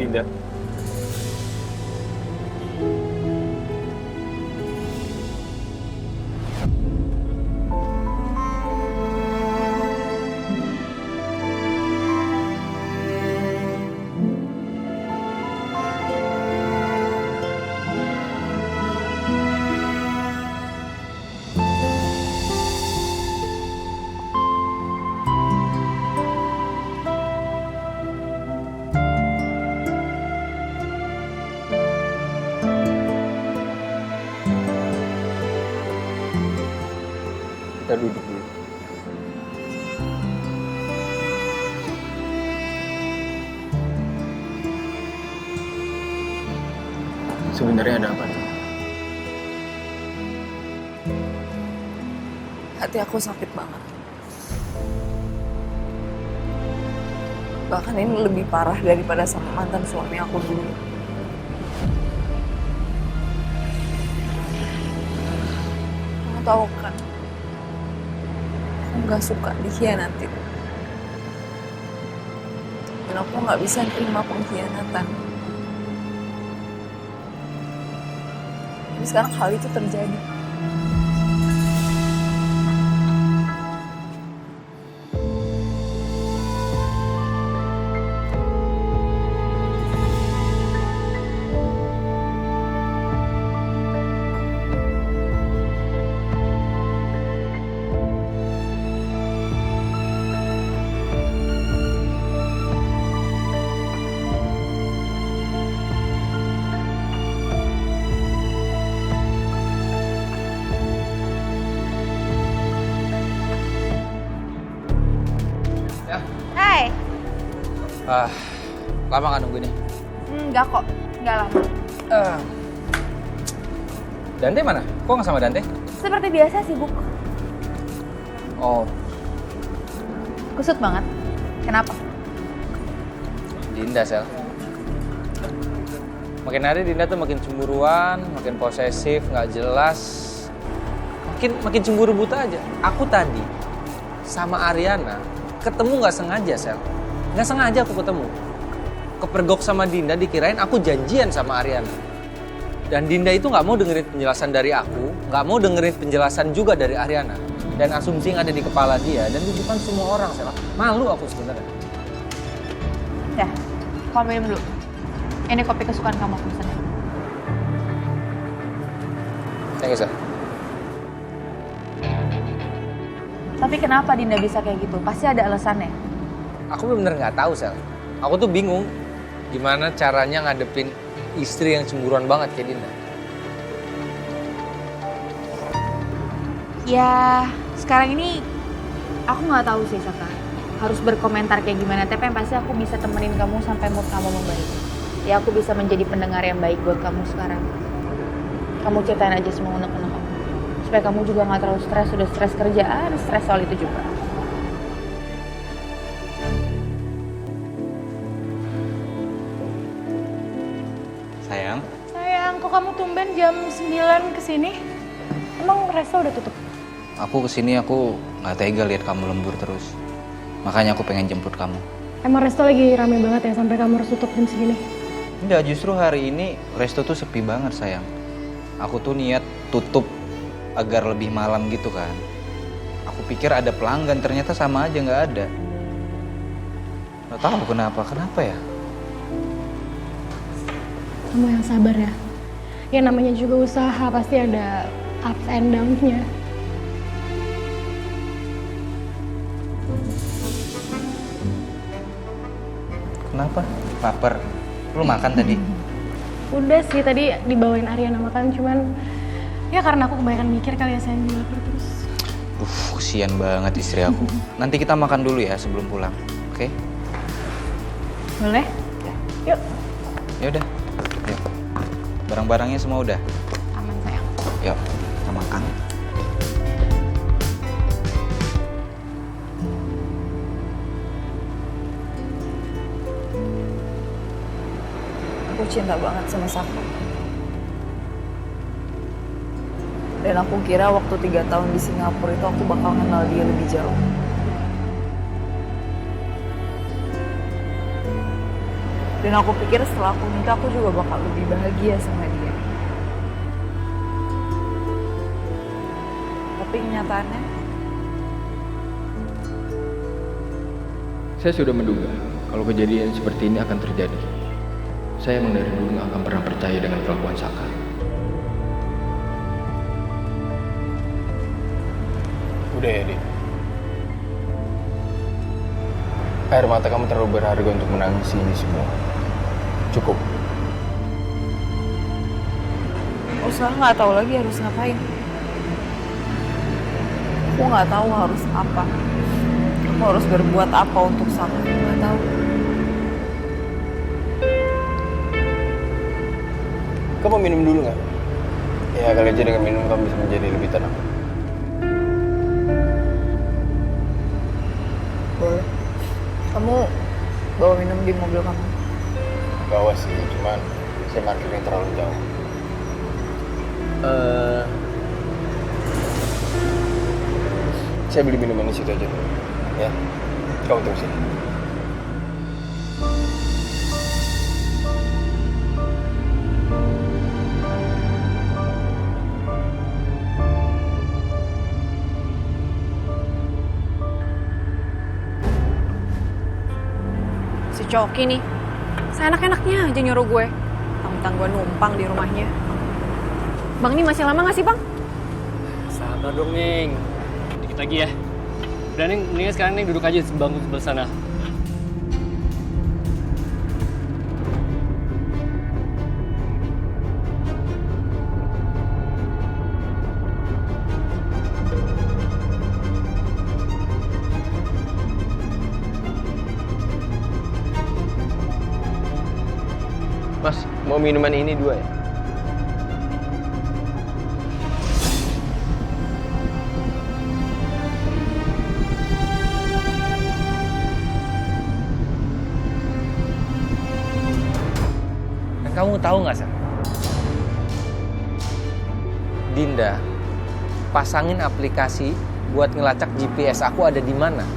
Dinda. Kita duduk dulu. Sebenarnya ada apa tuh? Hati aku sakit banget. Bahkan ini lebih parah daripada sama mantan suami aku dulu. Kamu tahu kan, aku gak suka dikhianatin. Dan aku gak bisa terima pengkhianatan. Tapi sekarang hal itu terjadi. Hai. Lama kan nungguinnya? Enggak kok, enggak lama. Dante mana? Kok nggak sama Dante? Seperti biasa sibuk. Oh, Kusut banget. Kenapa? Dinda, Sel. Makin hari Dinda tuh makin cemburuan, makin posesif, nggak jelas. Makin cemburu buta aja. Aku tadi sama Ariana ketemu nggak sengaja, Sel. Nggak sengaja aku ketemu. Kepergok sama Dinda, dikirain aku janjian sama Ariana. Dan Dinda itu nggak mau dengerin penjelasan dari aku, nggak mau dengerin penjelasan juga dari Ariana. Dan asumsi yang ada di kepala dia, dan di depan semua orang, Sel. Malu aku sebenarnya. Ya, kamu minum dulu. Ini kopi kesukaan kamu aku pesannya. Thank you, Sel. Tapi kenapa Dinda bisa kayak gitu? Pasti ada alasannya. Aku bener nggak tahu, Sel. Aku tuh bingung gimana caranya ngadepin istri yang cemburuan banget kayak Dinda. Ya, sekarang ini aku nggak tahu sih, Saka. Harus berkomentar kayak gimana. Tapi yang pasti aku bisa temenin kamu sampai mood kamu membaik. Ya, aku bisa menjadi pendengar yang baik buat kamu sekarang. Kamu ceritain aja semua unek-unek kamu. Supaya kamu juga nggak terlalu stres. Udah stres kerjaan, stres soal itu juga. Sayang, Sayang, kok kamu tumben jam 9 kesini? Emang resto udah tutup? Aku kesini aku nggak tega lihat kamu lembur terus. Makanya aku pengen jemput kamu. Emang resto lagi rame banget ya sampai kamu harus tutup jam segini? Enggak, justru hari ini resto tuh sepi banget sayang. Aku tuh niat tutup agar lebih malam gitu kan. Aku pikir ada pelanggan, ternyata sama aja nggak ada. Nggak tahu kenapa ya? Kamu yang sabar ya. Ya namanya juga usaha pasti ada ups and downs-nya. Kenapa? Lapar. Lu makan tadi? Udah sih tadi dibawain Ariana makan cuman ya karena aku kebanyakan mikir kali ya sayang lapar terus. Kesian banget istri aku. Nanti kita makan dulu ya sebelum pulang, oke? Boleh? Yuk. Ya udah. Yuk. Barang-barangnya semua udah. Aman sayang. Yuk, kita makan. Aku cinta banget sama Saka. Dan aku kira waktu 3 tahun di Singapura itu aku bakal kenal dia lebih jauh. Dan aku pikir setelah aku nikah aku juga bakal lebih bahagia sama dia. Tapi kenyataannya, Saya sudah menduga kalau kejadian seperti ini akan terjadi. Saya emang dari dulu nggak akan pernah percaya dengan kelakuan Saka. Udah ya, Dik. Air mata kamu terlalu berharga untuk menangisi ini semua. Cukup. aku sekarang nggak tahu lagi harus ngapain. Aku nggak tahu harus apa. Aku harus berbuat apa untuk Saka. Aku nggak tahu. Kamu minum dulu nggak? Ya kali aja dengan minum kamu bisa menjadi lebih tenang. Boleh. Kamu bawa minum di mobil kamu. Bawa sih, cuman saya parkirnya terlalu jauh. Saya beli minuman di situ aja dulu. Ya, kamu tunggu sini. Si Coki nih, seenak-enaknya aja nyuruh gue. Tentang gue numpang di rumahnya. Bang, ini masih lama gak sih, Bang? Sabar dong, Ning. Dikit lagi ya. Udah, Ning, mendingan sekarang Ning duduk aja di bangku sebelah sana. Mas, mau minuman ini 2 ya? Dan kamu tahu nggak, Sel? Dinda pasangin aplikasi buat ngelacak GPS aku ada di mana.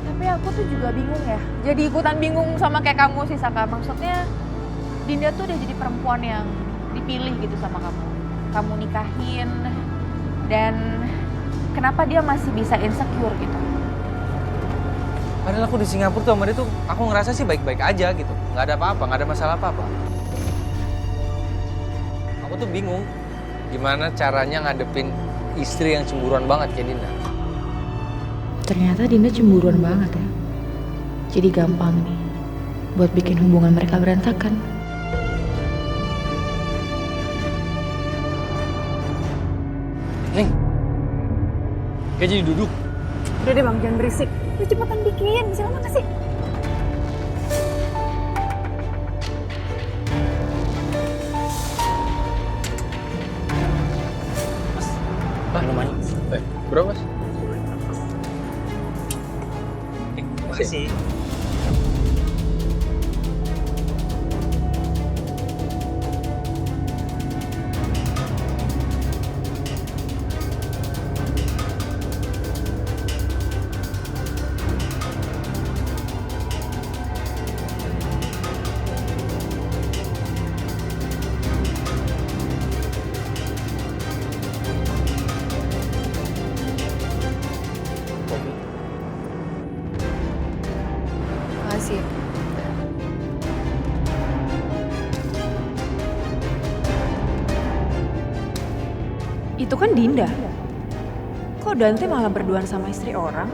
Tapi aku tuh juga bingung ya. Jadi ikutan bingung sama kayak kamu sih, Saka. Maksudnya Dinda tuh udah jadi perempuan yang dipilih gitu sama kamu. Kamu nikahin. Dan kenapa dia masih bisa insecure gitu? Padahal aku di Singapura tuh sama dia tuh aku ngerasa sih baik-baik aja gitu. Nggak ada apa-apa, nggak ada masalah apa-apa. Aku tuh bingung gimana caranya ngadepin istri yang cemburuan banget kayak Dinda. Ternyata Dinda cemburuan banget ya. Jadi gampang nih buat bikin hubungan mereka berantakan. Ning, kayak jadi duduk. Udah deh, Bang, jangan berisik. Udah cepetan bikin, masih lama gak sih? Minuman. Berapa, Mas? Makasih. Makasih. Itu kan Dinda. Kok Dante malah berduaan sama istri orang?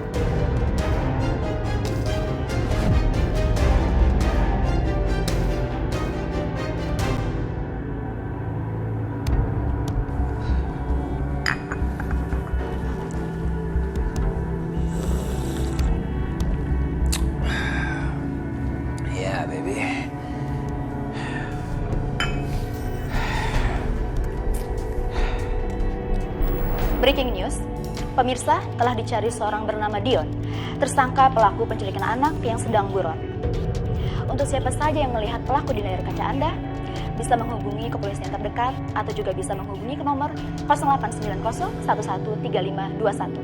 Ya, baby. Breaking news, pemirsa telah dicari seorang bernama Dion, tersangka pelaku penculikan anak yang sedang buron. Untuk siapa saja yang melihat pelaku di layar kaca Anda, bisa menghubungi kepolisian terdekat atau juga bisa menghubungi ke nomor 0890 113521.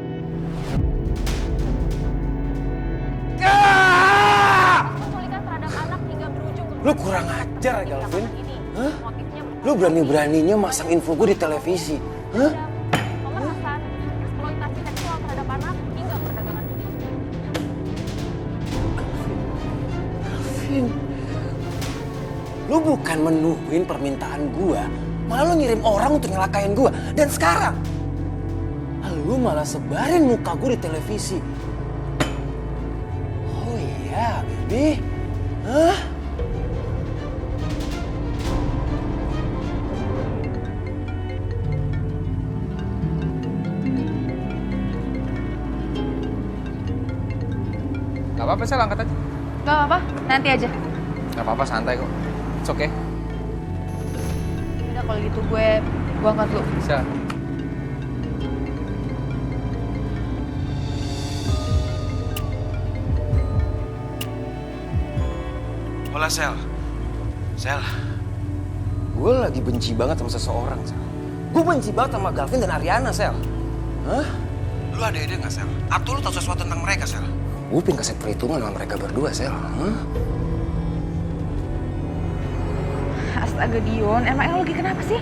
Lu kurang ajar ya, Galvin. Hah? Lu berani-beraninya masang info gue di televisi. Hah? Pemerasan, eksploitasi seksual terhadap anak hingga perdagangan. Galvin, lu bukan menuhin permintaan gua, malah lu ngirim orang untuk nyelakain gua. Dan sekarang, lu malah sebarin muka gua di televisi. Oh iya, baby. Hah? Gak apa-apa, Sel, angkat aja. Gak apa-apa, nanti aja. Gak apa-apa, santai kok. It's okay. Udah kalau gitu gue angkat dulu. Sel. Hola, Sel. Sel, gue lagi benci banget sama seseorang, Sel. Gue benci banget sama Galvin dan Ariana, Sel. Hah? Lu ada ide nggak, Sel? Atau lu tahu sesuatu tentang mereka, Sel? Gue pengen kasih perhitungan sama mereka berdua, Sel. Hah? Astaga Dion, emang lo lagi kenapa sih?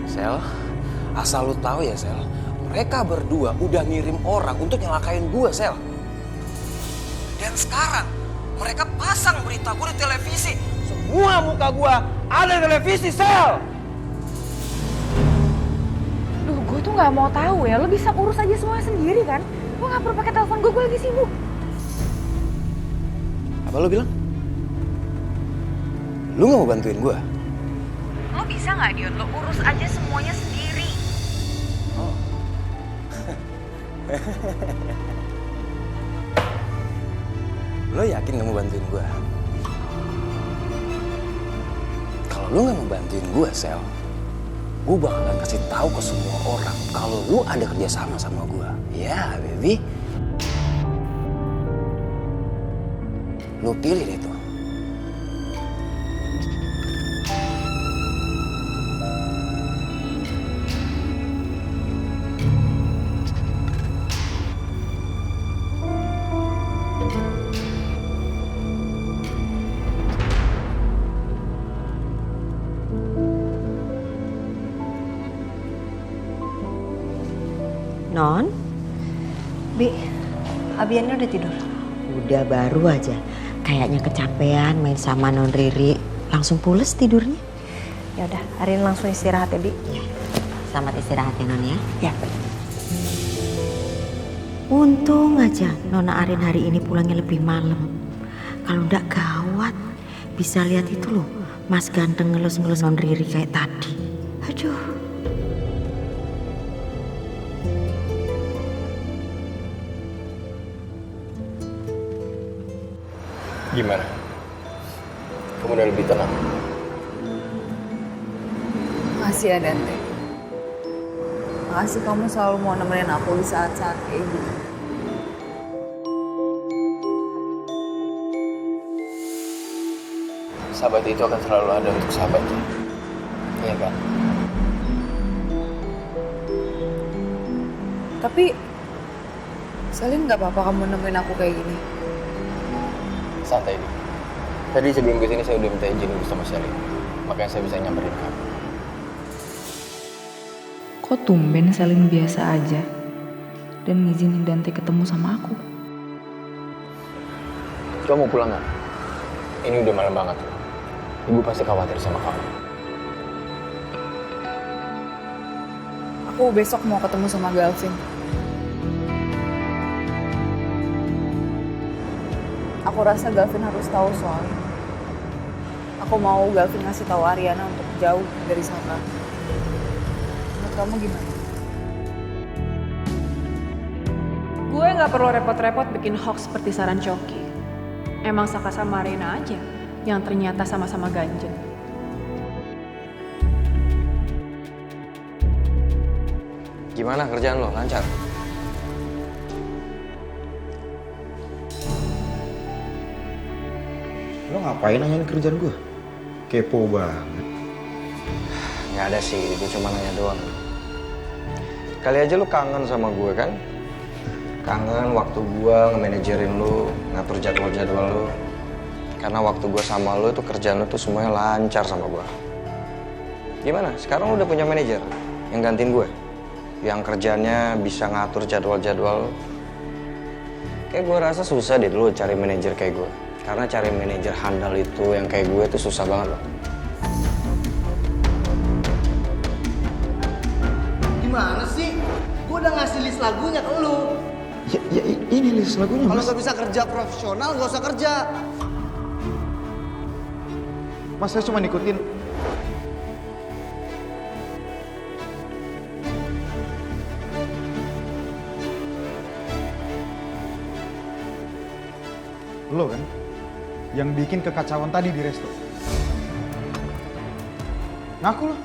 Sel, asal lu tahu ya, Sel. Mereka berdua udah ngirim orang untuk nyelakain gue, Sel. Dan sekarang, mereka pasang berita gue di televisi. Semua muka gue ada di televisi, Sel. Duh, gue tuh nggak mau tahu ya. Lo bisa urus aja semua sendiri kan? Lo nggak perlu pakai telepon gue lagi sibuk. Apa lu bilang? Lu nggak mau bantuin gue? Lo bisa nggak Dion? Lo urus aja semuanya sendiri. Oh. Lo yakin gak mau bantuin gue? Kalau lo gak mau bantuin gue, Sel, gue bakalan kasih tahu ke semua orang kalau lo ada kerjasama sama gue. Ya, baby. Lo pilih deh tuh. Non, Bi, Abiannya udah tidur? Udah, baru aja. Kayaknya kecapean main sama Non Riri. Langsung pules tidurnya. Ya udah, Arin langsung istirahat ya, Bi. Ya. Selamat istirahat ya, Non ya. Ya. Untung aja Nona Arin hari ini pulangnya lebih malam. Kalau enggak gawat. Bisa lihat itu loh, Mas ganteng ngelus-ngelus Non Riri kayak tadi. Aduh. Gimana? Kamu udah lebih tenang? Makasih ya Dante. Makasih kamu selalu mau nemenin aku di saat-saat kayak gini. Sahabat itu akan selalu ada untuk sahabatnya. Iya kan? Tapi Selin nggak apa-apa kamu nemenin aku kayak gini. Santai deh. Tadi sebelum kesini saya udah minta izin dulu sama Shelly. Makanya saya bisa nyamperin kamu. Kok tumben Selin biasa aja dan ngizinin Dante ketemu sama aku? Kamu mau pulang nggak? Ini udah malam banget. Ibu pasti khawatir sama kamu. Aku besok mau ketemu sama Galvin. Aku rasa Galvin harus tahu soalnya. Aku mau Galvin ngasih tahu Ariana untuk jauh dari Saka. Menurut kamu gimana? Gue nggak perlu repot-repot bikin hoax seperti saran Coki. Emang Saka sama Rena aja yang ternyata sama-sama ganjen. Gimana kerjaan lo? Lancar? Lo ngapain nanyain kerjaan gue? Kepo banget. Nggak ada sih, gue cuma nanya doang. Kali aja lu kangen sama gue kan? Kangen waktu gue nge-manajerin lu, ngatur jadwal-jadwal lu. Karena waktu gue sama lo itu kerjaan lo tuh semuanya lancar sama gue. Gimana? Sekarang lo udah punya manajer yang gantiin gue? Yang kerjanya bisa ngatur jadwal-jadwal. Kayak gue rasa susah deh dulu cari manajer kayak gue. Karena cari manajer handal itu yang kayak gue tuh susah banget loh. Gimana sih? Gue udah ngasih list lagunya ke lu. Ya ini list lagunya, Kalau Mas. nggak bisa kerja profesional, nggak usah kerja. Mas, saya cuma ngikutin. Lo kan? Yang bikin kekacauan tadi di resto. Ngaku lo.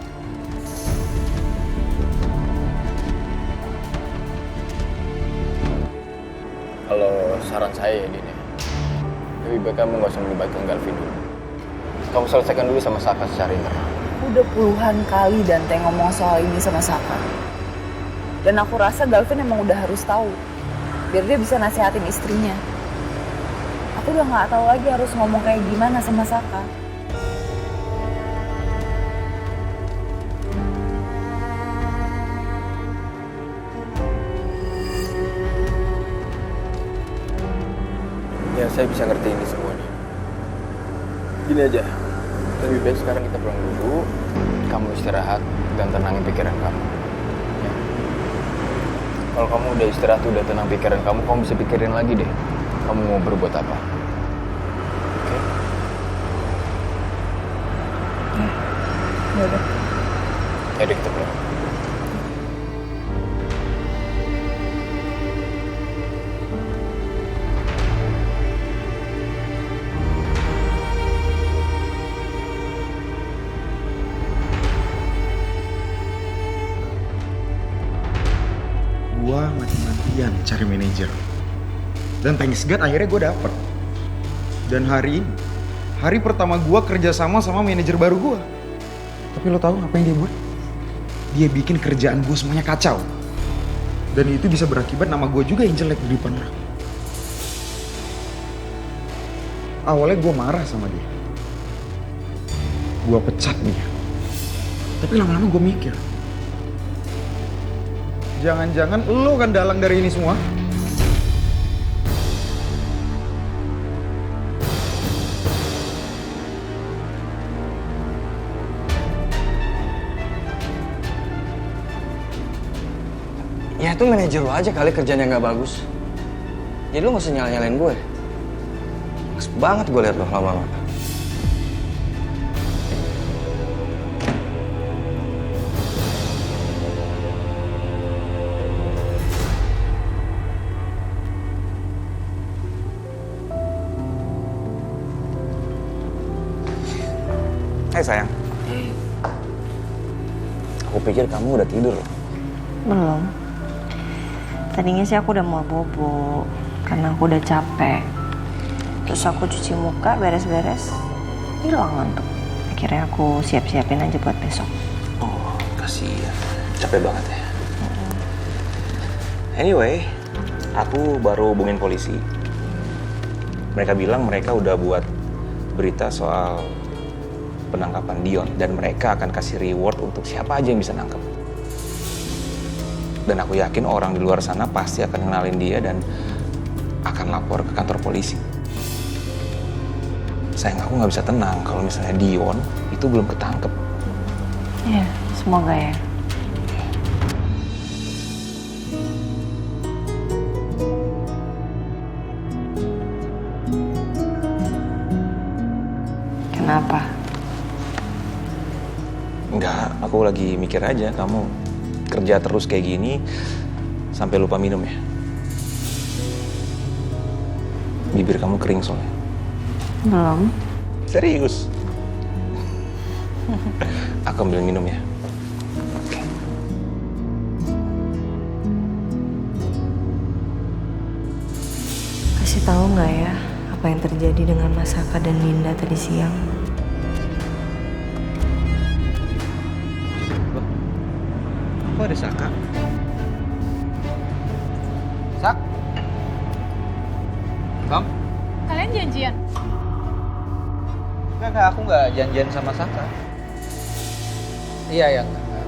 Kalau saran saya ya, Dini, lebih baik kamu nggak usah melibatkan Galvin dulu. Kamu selesaikan dulu sama Saka secara internal. Udah puluhan kali Dante ngomong soal ini sama Saka. Dan aku rasa Galvin emang udah harus tahu. Biar dia bisa nasihatin istrinya. Aku udah nggak tahu lagi harus ngomong kayak gimana sama Saka. Ya, saya bisa ngerti ini semuanya. Gini aja, lebih baik sekarang kita pulang dulu. Kamu istirahat dan tenangin pikiran kamu. Ya. Kalau kamu udah istirahat, udah tenang pikiran kamu bisa pikirin lagi deh. Kamu mau berbuat apa? Oke? Ya udah. Yaudah kita pulang. Gua mati-matian cari manajer. Dan thanks God akhirnya gue dapet. Dan hari ini, hari pertama gue kerja sama manajer baru gue. Tapi lo tahu apa yang dia buat? Dia bikin kerjaan gue semuanya kacau. Dan itu bisa berakibat nama gue juga yang jelek di depan orang. Awalnya gue marah sama dia. Gue pecat dia. Tapi lama-lama gue mikir, jangan-jangan lo kan dalang dari ini semua? Ya itu manajer lo aja kali kerjanya nggak bagus. Jadi lo nggak usah nyalain gue. Males banget gue liat lo lama-lama. Hai sayang. Aku pikir kamu udah tidur loh. Belum. Tadinya sih aku udah mau bobo karena aku udah capek. Terus aku cuci muka, beres-beres, hilang ngantuk. Akhirnya aku siap-siapin aja buat besok. Oh, kasihan. Capek banget ya. Anyway, aku baru hubungin polisi. Mereka bilang mereka udah buat berita soal penangkapan Dion dan mereka akan kasih reward untuk siapa aja yang bisa nangkep. Dan aku yakin orang di luar sana pasti akan kenalin dia dan akan lapor ke kantor polisi. Sayang, aku nggak bisa tenang kalau misalnya Dion itu belum ketangkep. Ya, semoga ya. Kenapa? Enggak, aku lagi mikir aja kamu kerja terus kayak gini sampai lupa minum ya. Bibir kamu kering soalnya. Belum. Serius? Aku ambil minum ya. Oke. Kasih tahu nggak ya apa yang terjadi dengan Mas Saka dan Linda tadi siang? Kok ada Saka? Sak? Kam? Kalian janjian? Enggak, aku nggak janjian sama Saka. Iya, ya enggak.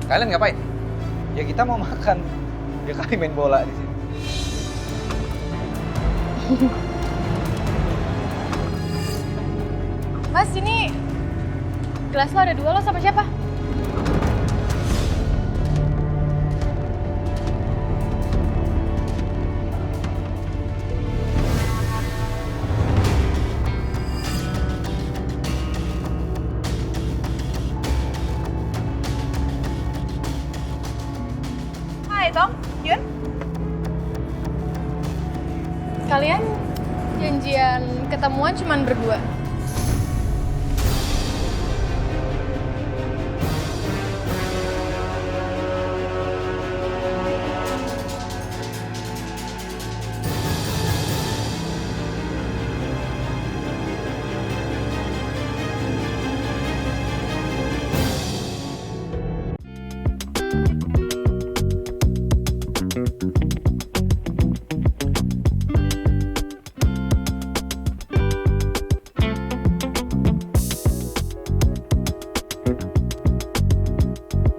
Kalian ngapain? Ya kita mau makan. Ya kali main bola di sini. Mas, ini gelas lo ada 2, lo sama siapa? Hai Tom, Yun. Kalian janjian ketemuan cuman berdua.